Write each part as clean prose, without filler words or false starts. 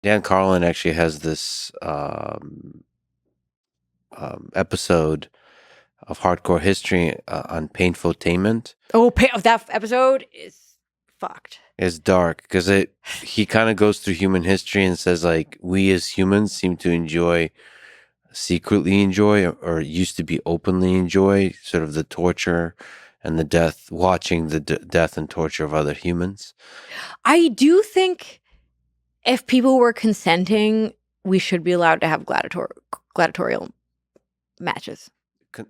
Dan Carlin actually has this episode of Hardcore History on painfotainment. That episode is fucked. It's dark because he kind of goes through human history and says like we as humans seem to secretly enjoy or used to be openly enjoy sort of the torture and the death, watching the death and torture of other humans. I do think if people were consenting, we should be allowed to have gladiatorial matches.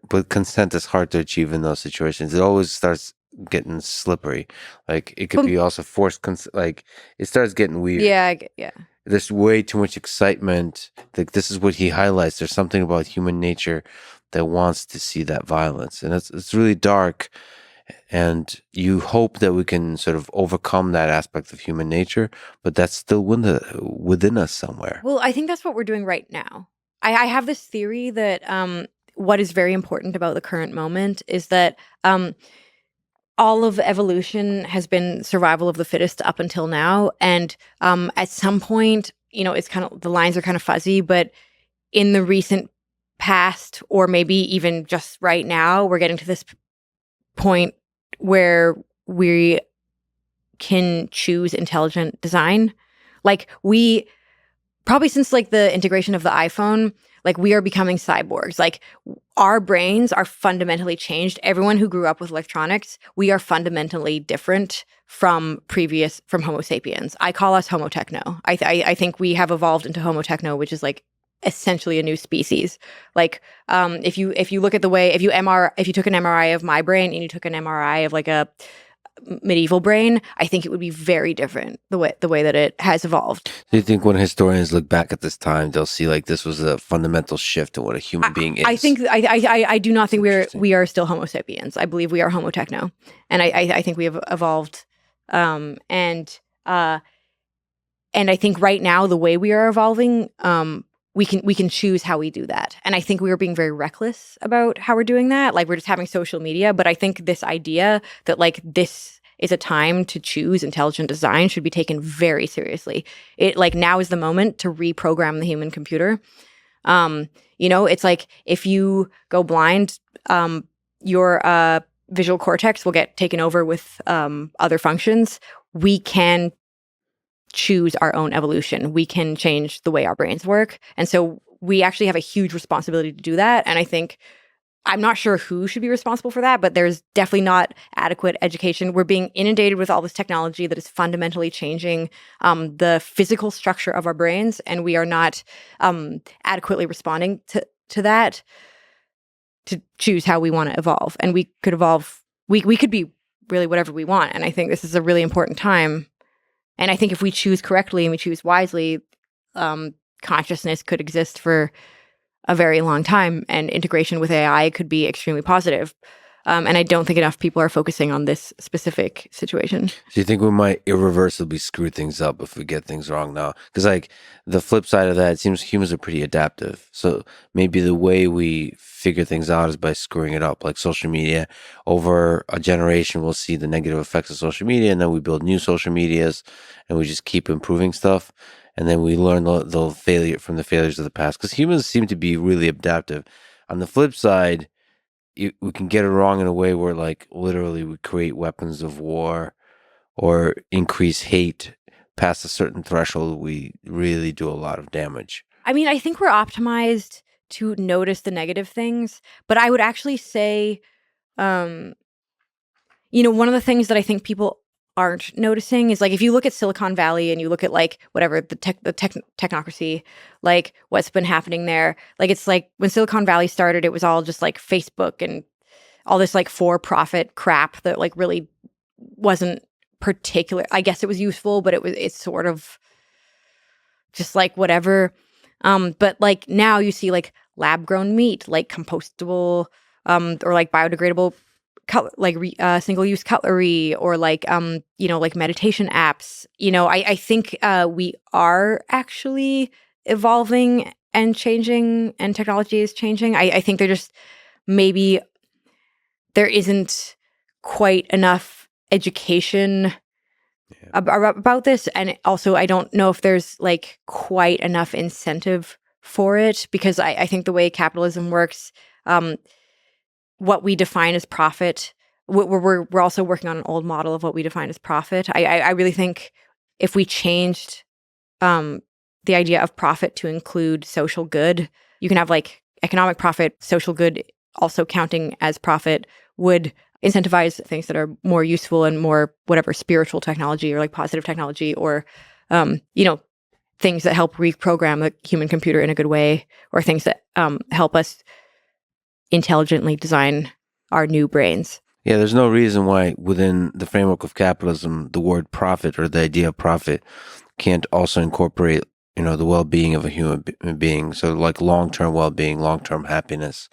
But consent is hard to achieve in those situations. It always starts getting slippery. Like it could But, be also forced like it starts getting weird. yeah. There's way too much excitement. Like this is what he highlights. There's something about human nature that wants to see that violence, and it's really dark. And you hope that we can sort of overcome that aspect of human nature, but that's still within us somewhere. Well, I think that's what we're doing right now. I have this theory that what is very important about the current moment is that all of evolution has been survival of the fittest up until now. And at some point, it's kind of, the lines are kind of fuzzy, but in the recent past, or maybe even just right now, we're getting to this point where we can choose intelligent design. Like we probably since like the integration of the iPhone, like we are becoming cyborgs. Like our brains are fundamentally changed. Everyone who grew up with electronics, we are fundamentally different from Homo sapiens. I call us Homo techno. I think we have evolved into Homo techno, which is like essentially a new species. Like if you look at the way, if you took an MRI of my brain and you took an MRI of like a medieval brain, I think it would be very different the way that it has evolved. Do you think when historians look back at this time, they'll see like this was a fundamental shift in what a human being is? I do not think we are still Homo sapiens. I believe we are Homo techno, and I think we have evolved. And I think right now the way we are evolving, we can choose how we do that. And I think we are being very reckless about how we're doing that. Like we're just having social media. But I think this idea that like this is a time to choose intelligent design should be taken very seriously. It like now is the moment to reprogram the human computer. It's like if you go blind, your visual cortex will get taken over with other functions. We can choose our own evolution. We can change the way our brains work. And so we actually have a huge responsibility to do that. And I think, I'm not sure who should be responsible for that, but there's definitely not adequate education. We're being inundated with all this technology that is fundamentally changing the physical structure of our brains, and we are not adequately responding to that to choose how we want to evolve. And we could evolve, we could be really whatever we want. And I think this is a really important time. And I think if we choose correctly and we choose wisely, consciousness could exist for a very long time, and integration with AI could be extremely positive. And I don't think enough people are focusing on this specific situation. Do you think we might irreversibly screw things up if we get things wrong now? Because like the flip side of that, it seems humans are pretty adaptive. So maybe the way we figure things out is by screwing it up. Like social media, over a generation, we'll see the negative effects of social media, and then we build new social medias, and we just keep improving stuff. And then we learn the failure from the failures of the past. Because humans seem to be really adaptive. On the flip side, we can get it wrong in a way where like literally we create weapons of war or increase hate past a certain threshold. We really do a lot of damage. I mean, I think we're optimized to notice the negative things, but I would actually say, one of the things that I think people aren't noticing is like if you look at Silicon Valley and you look at like whatever the technocracy, like what's been happening there, like it's like when Silicon Valley started, it was all just like Facebook and all this like for-profit crap that like really wasn't particular. I guess it was useful, but it's sort of just like whatever. But like now you see like lab-grown meat, like compostable, or like biodegradable single-use cutlery, or like like meditation apps. I think we are actually evolving and changing, and technology is changing. I think maybe there isn't quite enough education about this. And also, I don't know if there's like quite enough incentive for it, because I think the way capitalism works, what we define as profit, we're also working on an old model of what we define as profit. I really think if we changed the idea of profit to include social good, you can have like economic profit, social good also counting as profit, would incentivize things that are more useful and more whatever spiritual technology or like positive technology, or things that help reprogram the human computer in a good way, or things that help us intelligently design our new brains. Yeah, there's no reason why within the framework of capitalism, the word profit or the idea of profit can't also incorporate, the well-being of a human being. So like long-term well-being, long-term happiness.